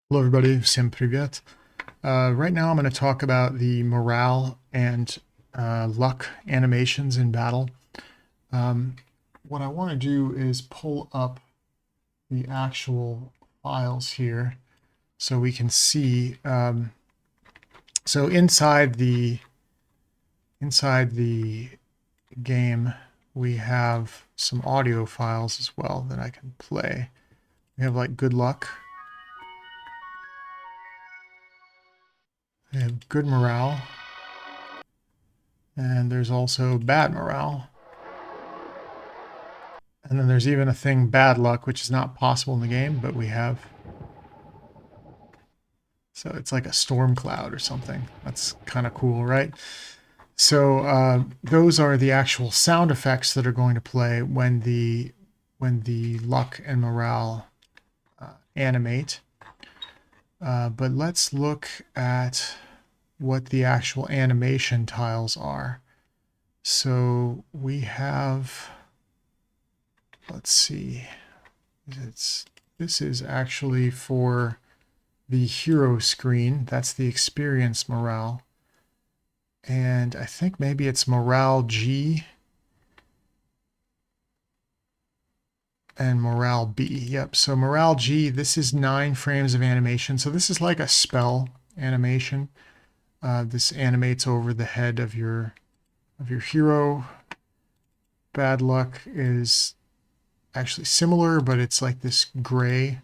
Hello everybody, всем привет. Right now I'm going to talk about the morale and luck animations in battle. Um, what I want to do is pull up the actual files here so we can see. So inside the game we have some audio files as well that I can play. We have like good luck. We have good morale. And there's also bad morale. And then there's even a thing, bad luck, which is not possible in the game, but we have. So it's like a storm cloud or something. That's kind of cool, right? So those are the actual sound effects that are going to play when the luck and morale animate. But let's look at what the actual animation tiles are. So we have, let's see, this is actually for the hero screen. That's the experience morale. And I think maybe it's morale G and morale B. Yep, so morale G, this is 9 frames of animation. So this is like a spell animation. This animates over the head of your hero. Bad luck is actually similar, but it's like this gray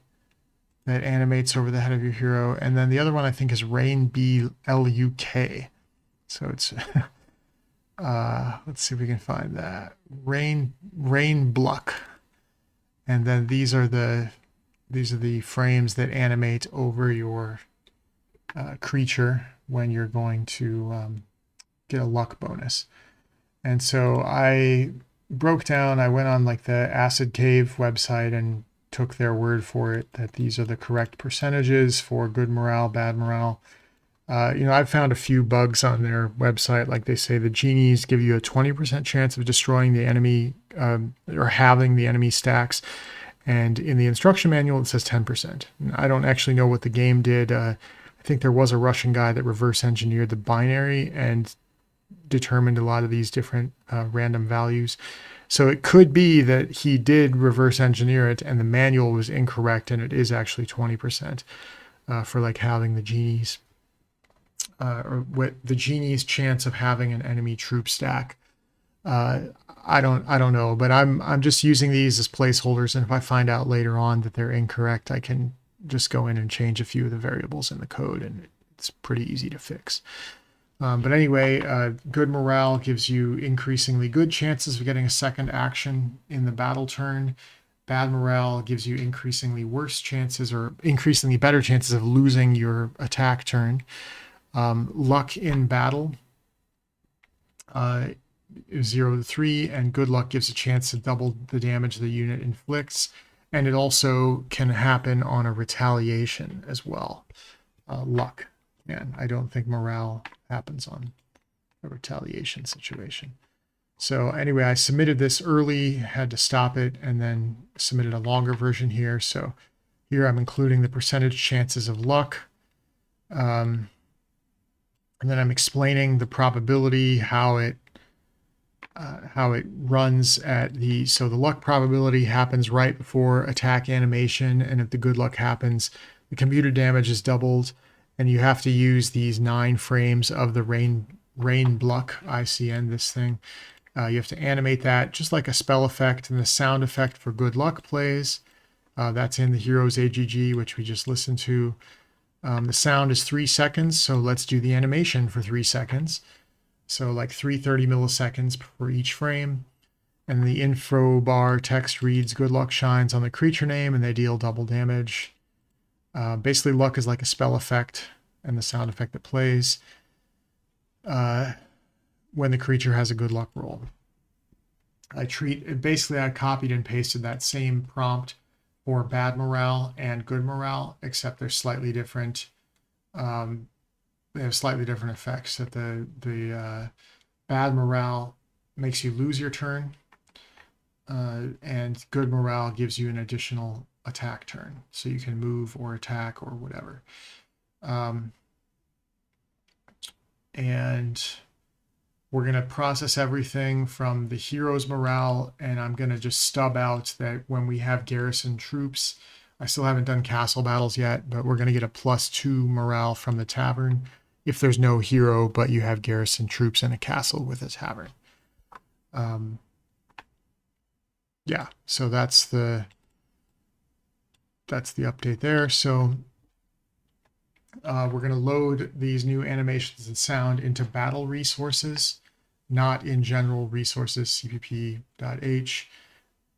that animates over the head of your hero. And then the other one I think is Rain B LUK. So it's let's see if we can find that. Rain Bluck. And then these are the frames that animate over your creature when you're going to get a luck bonus. And so I broke down, I went on like the Acid Cave website and took their word for it that these are the correct percentages for good morale, bad morale. I've found a few bugs on their website. Like they say the genies give you a 20% chance of destroying the enemy or having the enemy stacks. And in the instruction manual, it says 10%. I don't actually know what the game did. I think there was a Russian guy that reverse engineered the binary and determined a lot of these different random values. So it could be that he did reverse engineer it and the manual was incorrect and it is actually 20% for like having the genies or what the genie's chance of having an enemy troop stack. I don't know, but I'm just using these as placeholders, and if I find out later on that they're incorrect, I can just go in and change a few of the variables in the code, and it's pretty easy to fix. But anyway, good morale gives you increasingly good chances of getting a second action in the battle turn. Bad morale gives you increasingly worse chances or increasingly better chances of losing your attack turn. Luck in battle 0 to 3, and good luck gives a chance to double the damage the unit inflicts. And it also can happen on a retaliation as well. Luck. And I don't think morale happens on a retaliation situation. So anyway, I submitted this early, had to stop it, and then submitted a longer version here. So here I'm including the percentage chances of luck. And then I'm explaining the probability, how it runs at the, so the luck probability happens right before attack animation, and if the good luck happens, the computer damage is doubled, and you have to use these 9 frames of the rain bluck ICN, this thing. You have to animate that just like a spell effect, and the sound effect for good luck plays. That's in the Heroes AGG, which we just listened to. The sound is 3 seconds, so let's do the animation for 3 seconds. So like 330 milliseconds for each frame. And the info bar text reads, good luck shines on the creature name and they deal double damage. Basically, luck is like a spell effect and the sound effect that plays when the creature has a good luck roll. I copied and pasted that same prompt for bad morale and good morale, except they're slightly different. They have slightly different effects. That the bad morale makes you lose your turn, and good morale gives you an additional attack turn. So you can move or attack or whatever. And we're going to process everything from the hero's morale, and I'm going to just stub out that when we have garrison troops, I still haven't done castle battles yet, but we're going to get a +2 morale from the tavern if there's no hero, but you have garrison troops in a castle with a tavern. Yeah, so that's the update there. So we're going to load these new animations and sound into battle resources, not in general resources, cpp.h.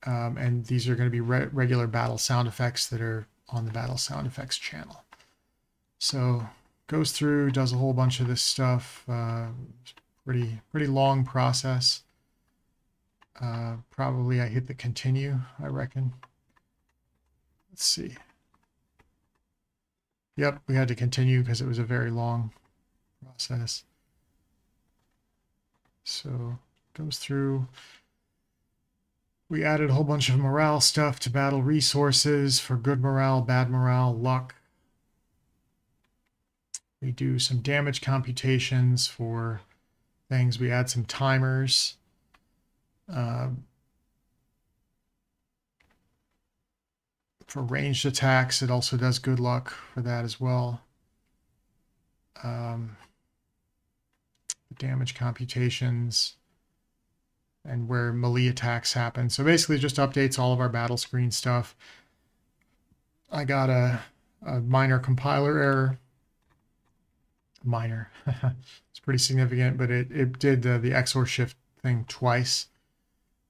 And these are going to be regular battle sound effects that are on the battle sound effects channel. So goes through, does a whole bunch of this stuff. Pretty long process. Probably I hit the continue, I reckon. Let's see. Yep, we had to continue because it was a very long process. So goes through. We added a whole bunch of morale stuff to battle resources for good morale, bad morale, luck. We do some damage computations for things. We add some timers. For ranged attacks, it also does good luck for that as well. Damage computations and where melee attacks happen. So basically just updates all of our battle screen stuff. I got a minor compiler error. Minor. It's pretty significant, but it did the XOR shift thing twice.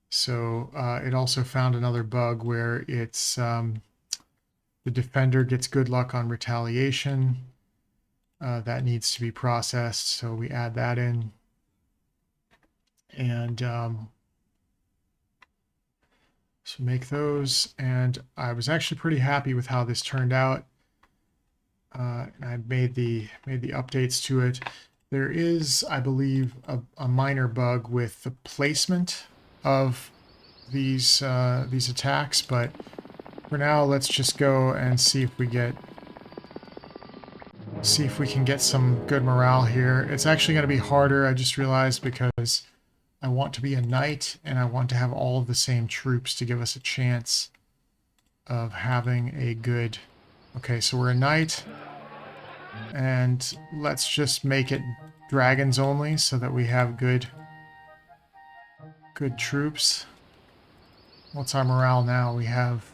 So it also found another bug where it's the defender gets good luck on retaliation. That needs to be processed, so we add that in. And so make those, and I was actually pretty happy with how this turned out. And I made the updates to it. There is, I believe, a minor bug with the placement of these attacks, but for now, let's just go and see if we can get some good morale here. It's actually going to be harder, I just realized, because I want to be a knight and I want to have all of the same troops to give us a chance of having a good... Okay, so we're a knight, and let's just make it dragons only so that we have good troops. What's our morale now? We have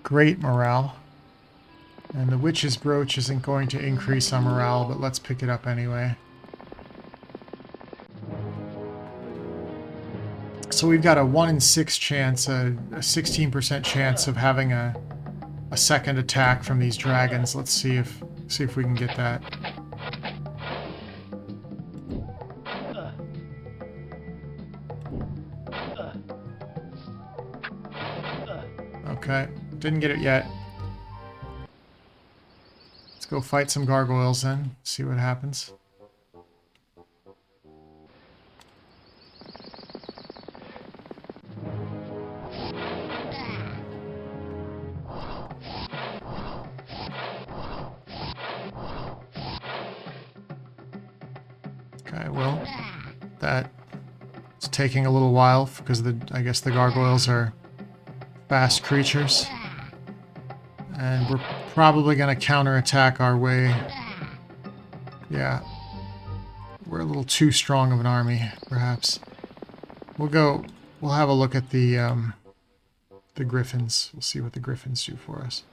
great morale. And the witch's brooch isn't going to increase our morale, but let's pick it up anyway. So we've got a 1 in 6 chance, a 16% chance of having a second attack from these dragons. Let's see if we can get that. Okay, didn't get it yet. Let's go fight some gargoyles then, see what happens. Okay, well, that's taking a little while because I guess the gargoyles are fast creatures. And we're probably going to counterattack our way. Yeah. We're a little too strong of an army, perhaps. We'll have a look at the griffins. We'll see what the griffins do for us.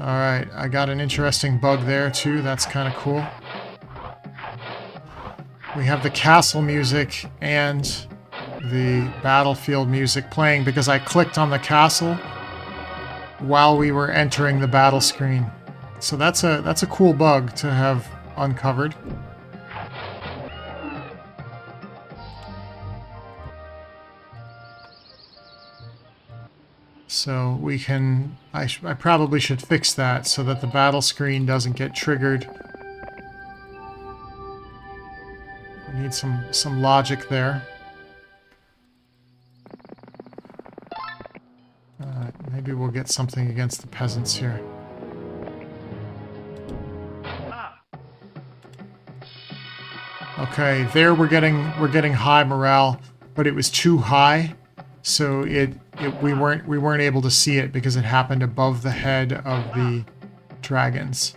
Alright, I got an interesting bug there too. That's kind of cool. We have the castle music and the battlefield music playing because I clicked on the castle while we were entering the battle screen. So that's a cool bug to have uncovered. So we can... I probably should fix that so that the battle screen doesn't get triggered need some logic there. Maybe we'll get something against the peasants here. Okay, there we're getting high morale, but it was too high, so we weren't able to see it because it happened above the head of the dragons.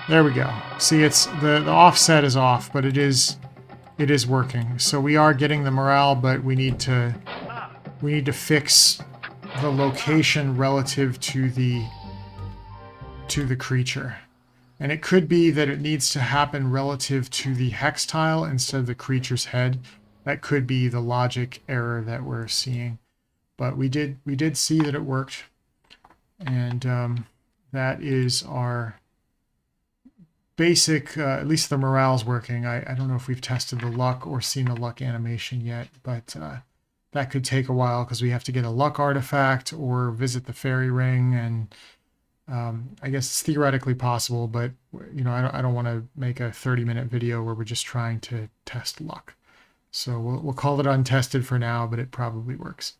There we go. See, it's the offset is off, but it is working. So we are getting the morale, but we need to fix the location relative to the creature. And it could be that it needs to happen relative to the hex tile instead of the creature's head. That could be the logic error that we're seeing. But we did see that it worked. And that is our basic, at least the morale's working. I don't know if we've tested the luck or seen the luck animation yet, but that could take a while because we have to get a luck artifact or visit the fairy ring, and I guess it's theoretically possible, but you know, I don't want to make a 30-minute video where we're just trying to test luck. So we'll call it untested for now, but it probably works.